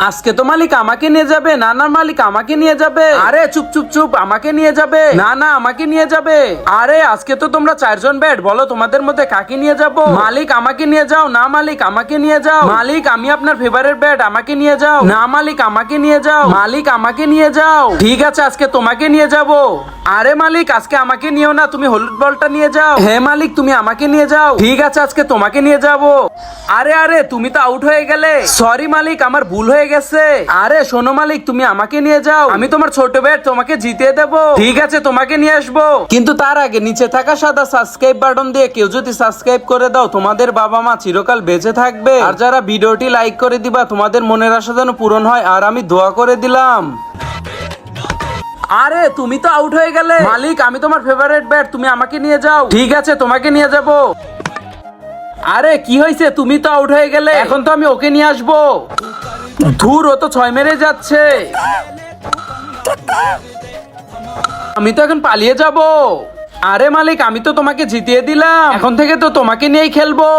আজকে তো মালিক আমাকে নিয়ে যাবে। না না মালিক আমাকে নিয়ে যাবে। আরে চুপ চুপ চুপ, আমাকে নিয়ে যাবে। না না আমাকে নিয়ে যাবে। আরে আজকে তো তোমরা 4 জন ব্যাট, বলো তোমাদের মধ্যে কাকে নিয়ে যাব? মালিক আমাকে নিয়ে যাও। না মালিক আমাকে নিয়ে যাও। মালিক আমি আপনার ফেভারিট ব্যাট, আমাকে নিয়ে যাও। না মালিক আমাকে নিয়ে যাও। মালিক আমাকে নিয়ে যাও। ঠিক আছে আজকে তোমাকে নিয়ে যাব। আরে মালিক আজকে আমাকে নিও না, তুমি হলুদ বলটা নিয়ে যাও। হ্যাঁ মালিক তুমি আমাকে নিয়ে যাও। ঠিক আছে আজকে তোমাকে নিয়ে যাব। আরে আরে তুমি তো আউট হয়ে গেলে। সরি মালিক আমার ভুল হয়ে গেছে। আরে শোনো মালিক তুমি আমাকে নিয়ে যাও, আমি তোমার ছোট ব্যাট তোমাকে জিতিয়ে দেবো। ঠিক আছে তোমাকে নিয়ে আসবো, কিন্তু তার আগে নিচে থাকা সাদা সাবস্ক্রাইব বাটন দিয়ে কেউ যদি সাবস্ক্রাইব করে দাও তোমাদের বাবা মা চিরকাল বেঁচে থাকবে। আর যারা ভিডিওটি লাইক করে দিবা তোমাদের মনের আশা যেন পূরণ হয়, আর আমি দোয়া করে দিলাম। আরে তুমি তো আউট হয়ে গেলে। মালিক আমি তোমার ফেভারিট ব্যাট, তুমি আমাকে নিয়ে যাও। ঠিক আছে তোমাকে নিয়ে যাব। আরে কি হয়েছে, তুমি তো আউট হয়ে গেলে, এখন তো আমি ওকে নিয়ে আসবো। ধুর ও তো 6 মেরে যাচ্ছে। আমি তো এখন পালিয়ে যাব। আরে মালিক আমি তো তোমাকে জিতিয়ে দিলাম, এখন থেকে তো তোমাকে নিয়েই খেলবো।